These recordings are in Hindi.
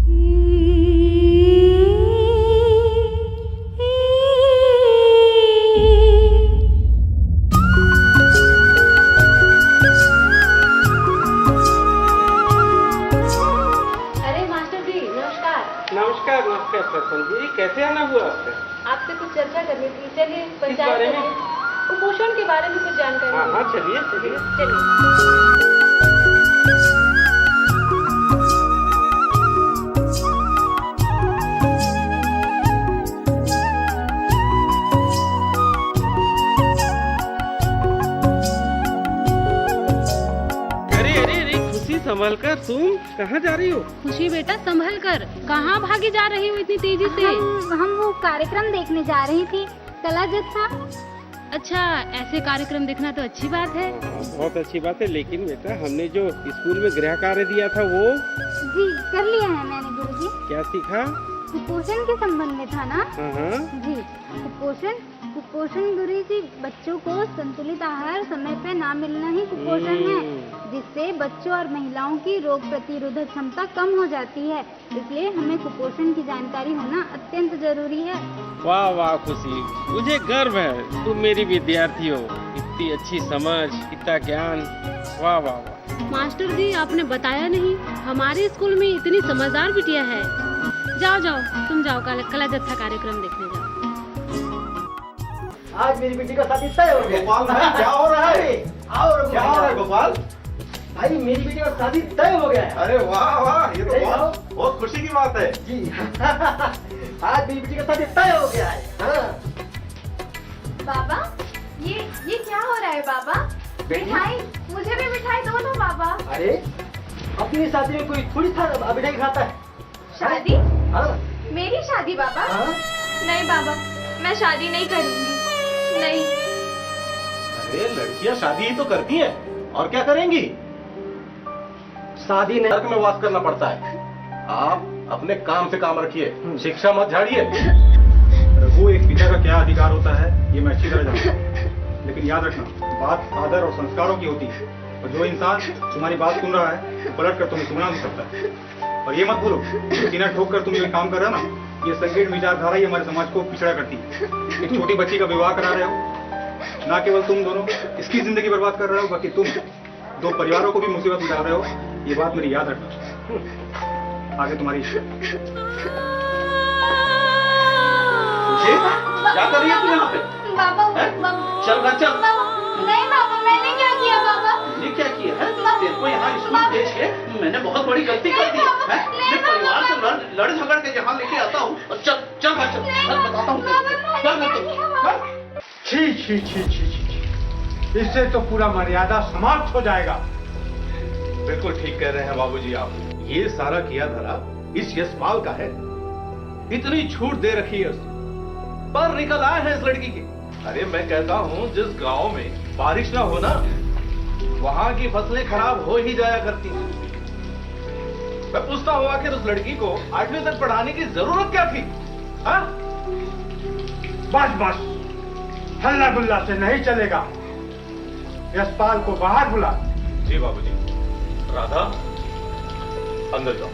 नमस्कार नमस्कार सरपंच जी, कैसे आना हुआ आपका? आपसे कुछ चर्चा करनी थी। चलिए किस पंचायत बारे में? कुपोषण के बारे में कुछ जानकारी। हाँ हाँ चलिए चलिए। चलिए। अरे अरे अरे खुशी, संभल कर, तुम कहाँ जा रही हो? खुशी बेटा संभल कर, कहाँ भागी जा रही हो इतनी तेजी से? हम वो कार्यक्रम देखने जा रही थी, कला जत्था। अच्छा, ऐसे कार्यक्रम देखना तो अच्छी बात है। बहुत अच्छी बात है, लेकिन बेटा हमने जो स्कूल में गृह कार्य दिया था वो जी कर लिया है मैंने गुरुजी। क्या सीखा? कुपोषण के संबंध में था ना? हाँ जी। कुपोषण गुरुजी, बच्चों को संतुलित आहार समय पे ना मिलना ही कुपोषण है, जिससे बच्चों और महिलाओं की रोग प्रतिरोधक क्षमता कम हो जाती है। इसलिए हमें कुपोषण की जानकारी होना अत्यंत जरूरी है। वाह वाह खुशी, मुझे गर्व है तुम मेरी विद्यार्थी हो। इतनी अच्छी समझ, इतना ज्ञान, वाह वाह वाह। मास्टर जी आपने बताया नहीं, हमारे स्कूल में इतनी समझदार बिटिया है। जाओ जाओ, तुम जाओ कला जत्था कार्यक्रम देखने जाओ। आज मेरी बेटी का शादी तय हो गया। गोपाल भाई क्या हो रहा है? क्या हो रहा है गोपाल? भाई मेरी बेटी का शादी तय हो गया है। अरे वाह वाह, ये तो बहुत खुशी की बात है जी। आज मेरी बेटी का शादी तय हो गया है। हाँ। बाबा, ये क्या हो रहा है बाबा? मिठाई, मुझे भी मिठाई दो ना बाबा। अरे अपनी शादी में कोई थोड़ी था मिठाई खाता है। शादी? हाँ। मेरी शादी बाबा? हाँ? नहीं बाबा, मैं शादी नहीं करूंगी। नहीं। अरे लड़कियां शादी ही तो करती हैं, और क्या करेंगी? शादी नहीं। नर्क में वास करना पड़ता है। आप अपने काम से काम रखिए, शिक्षा मत झाड़िए। रघु, एक पिता का क्या अधिकार होता है ये मैं अच्छी तरह जानता हूँ, लेकिन याद रखना, बात आदर और संस्कारों की होती है। और जो इंसान तुम्हारी बात सुन रहा है वो पलट कर तुम्हें सुना नहीं सकता। और ये मत भूलो, सीना ठोक कर तुम ये काम कर रहे हो ना, ये संकीर्ण विचारधारा ही हमारे समाज को पिछड़ा करती है। एक छोटी बच्ची का विवाह करा रहे हो, ना केवल तुम दोनों इसकी जिंदगी बर्बाद कर रहे हो, बल्कि तुम दो परिवारों को भी मुसीबत में डाल रहे हो। ये बात मेरी याद रखना। आगे तुम्हारी इच्छा। क्या कर रही है तू यहाँ पे? बाबा, चल घर चल। नहीं बाबा, मैंने क्या किया बाबा? ये क्या किया है? तेरे को यहाँ स्कूल भेज के मैंने बहुत बड़ी गलती कर दी है। मैं परिवार से लड़ झगड़ के यहाँ लेके आता हूँ। चल चल घर चल, बताता हूँ। छी छी छी छी छी, इससे तो पूरा मर्यादा समाप्त हो जाएगा। बिल्कुल ठीक कह रहे हैं बाबूजी आप। ये सारा किया धरा इस यशपाल का है। इतनी छूट दे रखी है उसने, पर निकल आए हैं इस लड़की के। अरे मैं कहता हूँ जिस गांव में बारिश ना हो ना, वहां की फसलें खराब हो ही जाया करती हैं। मैं पूछता हूँ आखिर उस लड़की को 8वीं तक पढ़ाने की जरूरत क्या थी? हाँ? बस बस, हल्ला गुल्ला से नहीं चलेगा। यशपाल को बाहर बुला। जी बाबूजी। राधा अंदर जाओ।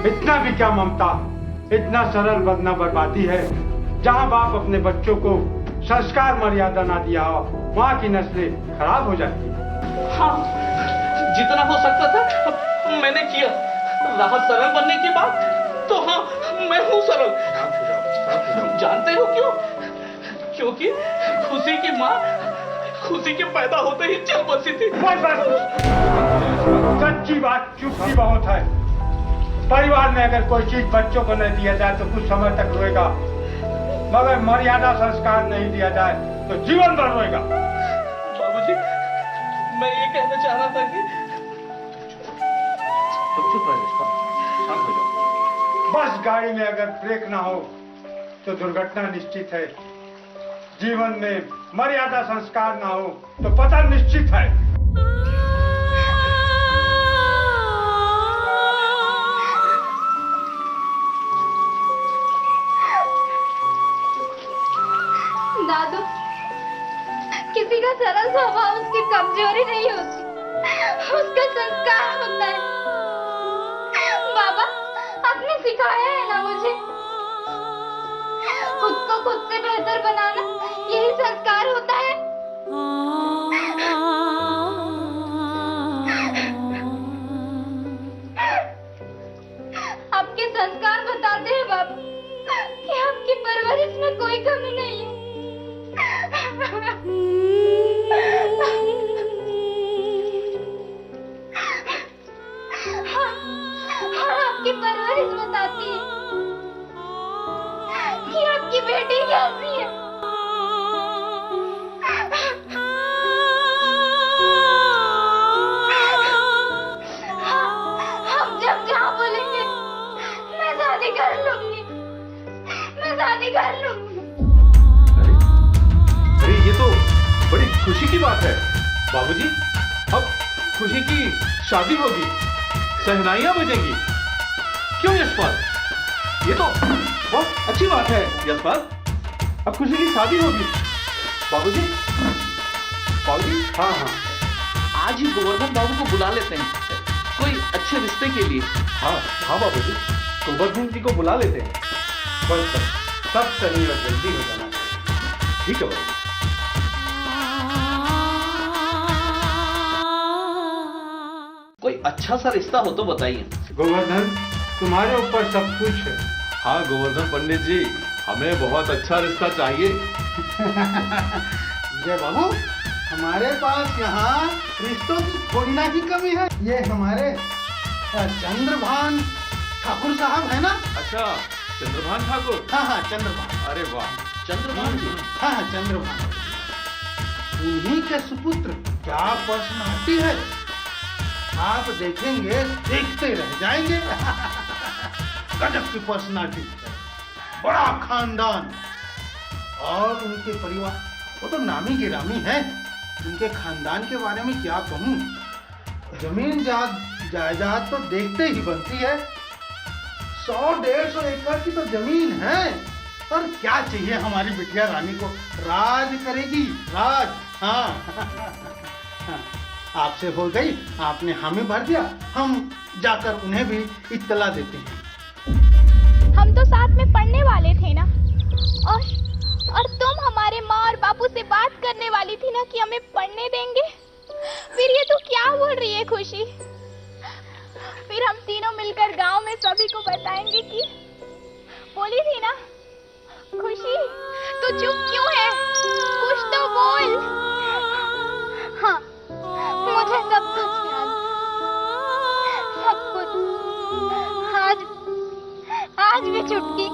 इतना भी क्या ममता, इतना सरल बदना बर्बादी है। जहाँ बाप अपने बच्चों को संस्कार मर्यादा ना दिया हो, वहाँ की नस्लें खराब हो जाती है। हाँ, जितना हो सकता था मैंने किया। रहा सरल बनने की बात, तो हाँ मैं हूँ सरल। जानते हो क्यों? क्योंकि खुशी की माँ खुशी के पैदा होते ही चल बसी थी। सच्ची बात चुपती बहुत है। परिवार में अगर कोई चीज बच्चों को नहीं दिया जाए तो कुछ समय तक रोएगा, मगर मर्यादा संस्कार नहीं दिया जाए तो जीवन भर रोएगा। बाबूजी, मैं ये कहना चाह रहा था कि चुप रहो, शांत हो जाओ। बस गाड़ी में अगर ब्रेक ना हो तो दुर्घटना निश्चित है। जीवन में मर्यादा संस्कार ना हो तो पतन निश्चित है। उसका संस्कार होता है। बाबा, आपने सिखाया है ना मुझे, खुद को खुद से बेहतर बनाना, यही संस्कार होता है। आपके संस्कार बताते हैं बाबा कि आपकी परवरिश में कोई कमी नहीं है। और आपकी परवरिश बताती है कि आपकी बेटी कैसी है। हम जब जहाँ बोलेंगे मैं शादी कर लूंगी, मैं शादी कर लूंगी। अरे ये तो बड़ी खुशी की बात है बाबूजी। अब खुशी की शादी होगी, शहनाइयां बजेंगी। क्यों यशपाल, ये तो बहुत अच्छी बात है यशपाल। अब खुशी की शादी होगी बाबूजी। बाबूजी, हाँ हाँ, आज ही गोवर्धन बाबू को बुला लेते हैं, कोई अच्छे रिश्ते के लिए। हाँ हाँ बाबूजी, गोवर्धन जी को बुला लेते हैं। बस सब सही और जल्दी हो जाना चाहिए। ठीक है बाबू। कोई अच्छा सा रिश्ता हो तो बताइए। गोवर्धन, तुम्हारे ऊपर सब कुछ है। हाँ गोवर्धन पंडित जी, हमें बहुत अच्छा रिश्ता चाहिए। जय बाबू, हमारे पास यहाँ रिश्तों की थोड़ी ना ही कमी है। ये हमारे चंद्रभान ठाकुर साहब है ना? अच्छा, चंद्रभान ठाकुर। हाँ हाँ, चंद्रभान। अरे वाह, चंद्रभान जी। हाँ हाँ, चंद्रभान। उन्हीं के सुपुत्र। क्या पर्सनालिटी है, आप देखेंगे देखते रह जाएंगे। गजब की पर्सनालिटी, बड़ा खानदान, और उनके परिवार वो तो नामी गिरामी है। उनके खानदान के बारे में क्या कहूँ, जमीन जायदाद तो देखते ही बनती है। 100-150 एकड़ की तो जमीन है। और क्या चाहिए हमारी बिटिया रानी को, राज करेगी, राज। हाँ आपसे हो गई, आपने हामी भर दिया, हम जाकर उन्हें भी इत्तला देते हैं। हम तो साथ में पढ़ने वाले थे ना, और तुम हमारे माँ और बापू से बात करने वाली थी ना कि हमें पढ़ने देंगे। फिर ये तो क्या बोल रही है खुशी? फिर हम तीनों मिलकर गांव में सभी को बताएंगे कि बोली थी ना। खुशी, तू चुप क्यों है? कुछ तो बोल। हाँ, मुझे सब कुछ याद, सब कुछ। आज भी चुटकी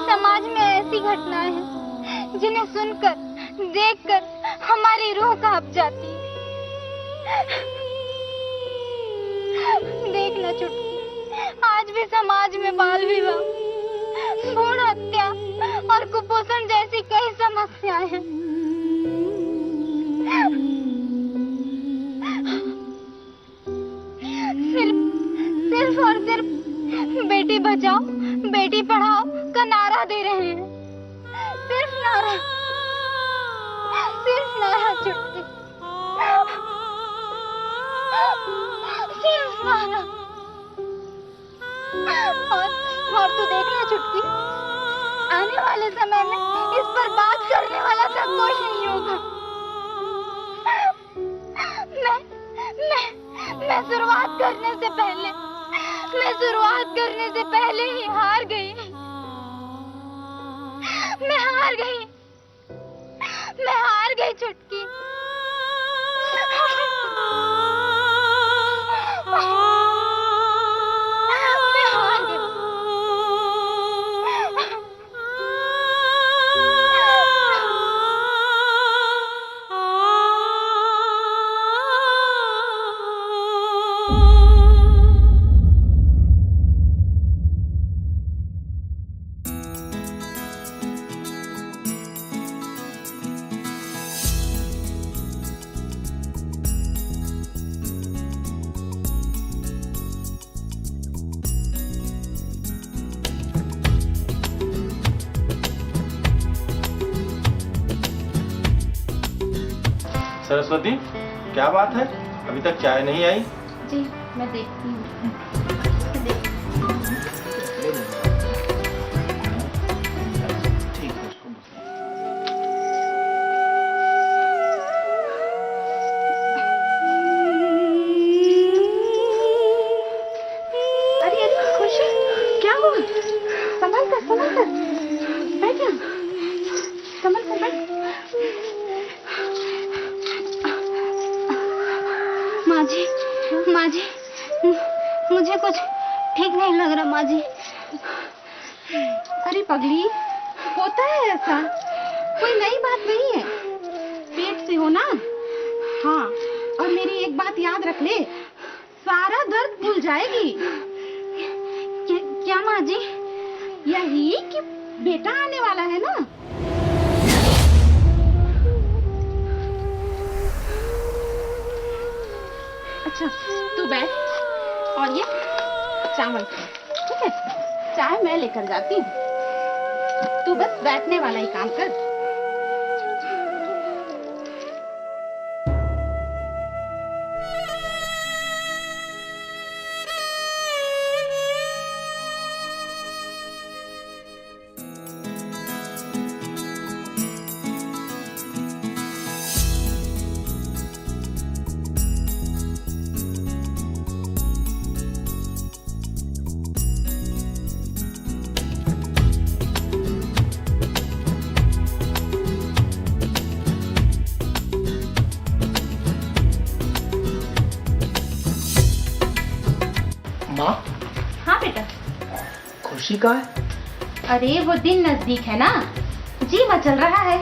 समाज में ऐसी घटनाएं हैं जिन्हें सुनकर, देखकर हमारी रूह कांप जाती है। देखना चुटकी, आज भी समाज में बाल विवाह, भ्रूण हत्या और कुपोषण जैसी कई समस्याएं हैं। सिर्फ और सिर्फ बेटी बचाओ बेटी पढ़ाओ का नारा दे रहे हैं। सिर्फ नारा चुटकी, सिर्फ नारा। और तू देखना चुटकी, आने वाले समय में इस पर बात करने वाला सब कोई नहीं होगा। मैं शुरुआत करने से पहले ही हार गई। मैं हार गई चुटकी। मैं हार गई। सरस्वती, क्या बात है? अभी तक चाय नहीं आई? जी मैं देखती हूँ। अरे अरे खुशी, क्या हुआ? संभल कर बैठ जा। संभल कर बैठ। माँ जी मुझे कुछ ठीक नहीं लग रहा माँ जी। अरे पगली, होता है ऐसा, कोई नई बात नहीं है। पेट से हो ना? हाँ, और मेरी एक बात याद रख ले, सारा दर्द भूल जाएगी। क्या माँ जी? यही कि बेटा आने वाला है ना? अच्छा तू बैठ, और ये चावल, ठीक है? चाय मैं लेकर जाती हूँ, तू बस बैठने वाला ही काम कर। माँ, हाँ बेटा। खुशी कहाँ है? अरे वो दिन नजदीक है ना, जी मचल रहा है,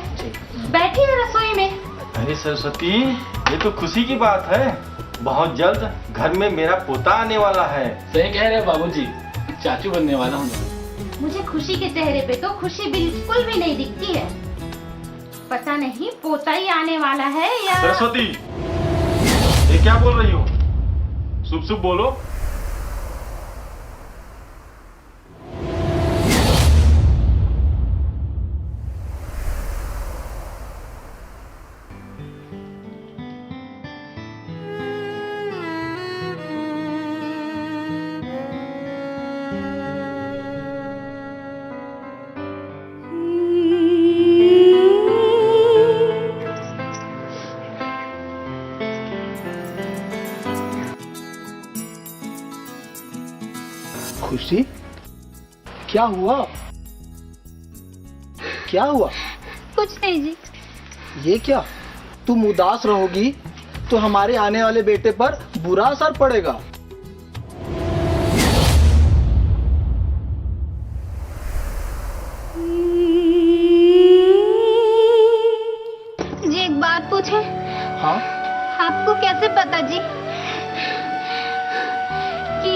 बैठी है रसोई में। अरे सरस्वती, ये तो खुशी की बात है। बहुत जल्द घर में मेरा पोता आने वाला है। सही कह रहे बाबूजी, चाचू बनने वाला हूँ। मुझे खुशी के चेहरे पे तो खुशी बिल्कुल भी नहीं दिखती है। पता नहीं पोता ही आने वाला है या... सरस्वती, ये क्या बोल रही हो? शुभ शुभ बोलो। खुशी, क्या हुआ? क्या हुआ? कुछ नहीं जी। ये क्या? तुम उदास रहोगी तो हमारे आने वाले बेटे पर बुरा असर पड़ेगा। जी एक बात पूछे? हाँ? आपको कैसे पता जी कि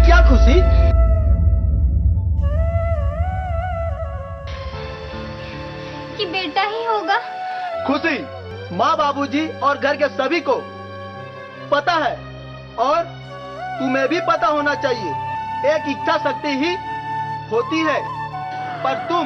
क्या खुशी? कि बेटा ही होगा? खुशी, माँ बाबूजी और घर के सभी को पता है, और तुम्हें भी पता होना चाहिए। एक इच्छा शक्ति ही होती है, पर तुम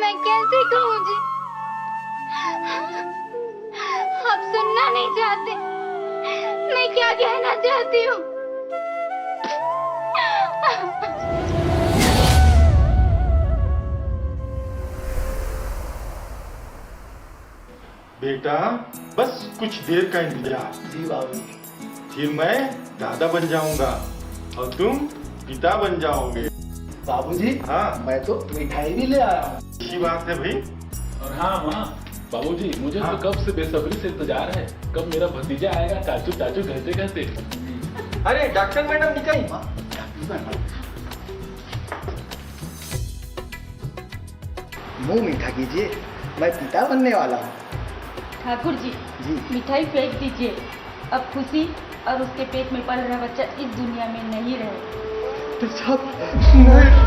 मैं कैसे कहूँ जी? आप सुनना नहीं चाहते, मैं क्या कहना चाहती हूँ? बेटा, बस कुछ देर का इंतजार। जी बाबू। फिर मैं दादा बन जाऊंगा और तुम पिता बन जाओगे। बाबूजी, हाँ, मैं तो मिठाई भी ले आया हूँ। अच्छी बात है भाई। और हाँ माँ, बाबूजी मुझे तो कब से बेसब्री से इंतजार है, कब मेरा भतीजा आएगा चाचू चाचू कहते कहते। अरे डॉक्टर मैडम निकाई। मुंह मीठा कीजिए, मैं पिता बनने वाला हूँ। ठाकुर जी, मिठाई फेंक दीजिए। अब खुशी और उसके पेट में पल रहा बच्चा इस दुनिया में नहीं रहे। तो सब नहीं।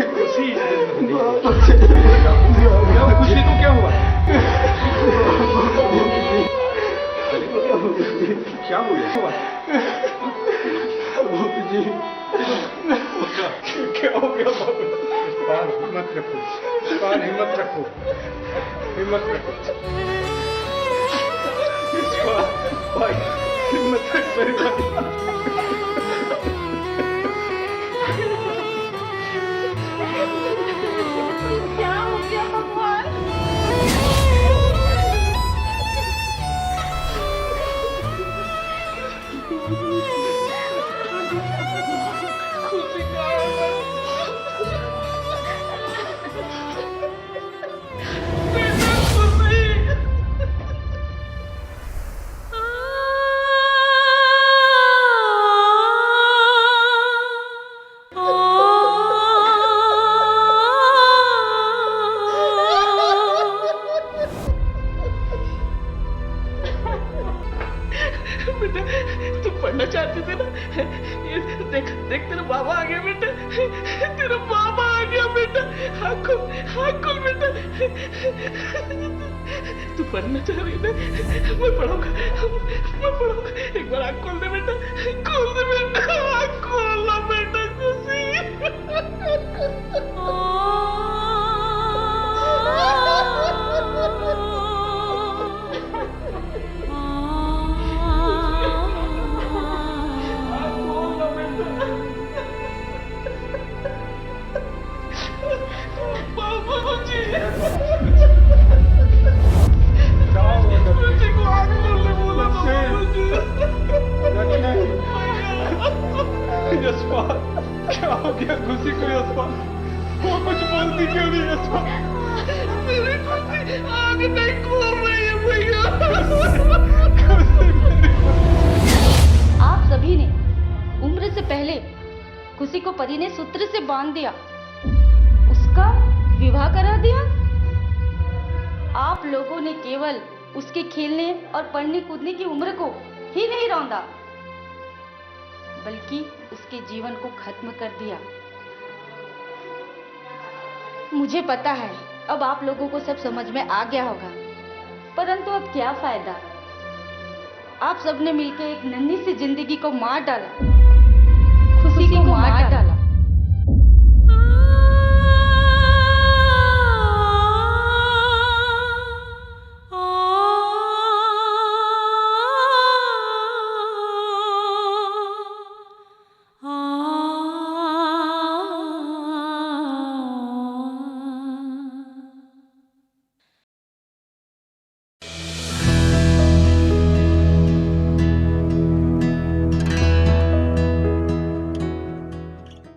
खुशी खुशी को क्या हुआ? क्या हुआ? क्या हो गया बाबू? हिम्मत रखो, हिम्मत रखो, हिम्मत रखो। भाई हिम्मत रख मेरे भाई। क्या हो गया भगवान? खुशी कहाँ है? बेटा खुशी। बेटा तू पढ़ना चाहती थी ना? ये देख देख तेरा बाबा आ गया बेटा, तेरा बाबा आ गया बेटा। आँख खोल बेटा। तू पढ़ना चाह रही है ना? मैं पढ़ाऊंगा। एक बार आँख खोल दे बेटा, खोल दे बेटा, आँख खोलना बेटा खुशी। बाबूजी खुशी को आँख खोलने बोला बाबूजी। यशपाल क्या हो गया खुशी को? यशपाल वो कुछ बोलती क्यों नहीं? यशपाल मेरी खुशी आँख नहीं खोल रही है भैया। आप सभी ने उम्र से पहले खुशी को परी ने सूत्र से बांध दिया, उसका विवाह करा दिया। आप लोगों ने केवल उसके खेलने और पढ़ने कूदने की उम्र को ही नहीं रौंदा, बल्कि उसके जीवन को खत्म कर दिया। मुझे पता है अब आप लोगों को सब समझ में आ गया होगा, परंतु अब क्या फायदा? आप सबने मिलकर एक नन्ही सी जिंदगी को मार डाला, खुशी को मार डाला।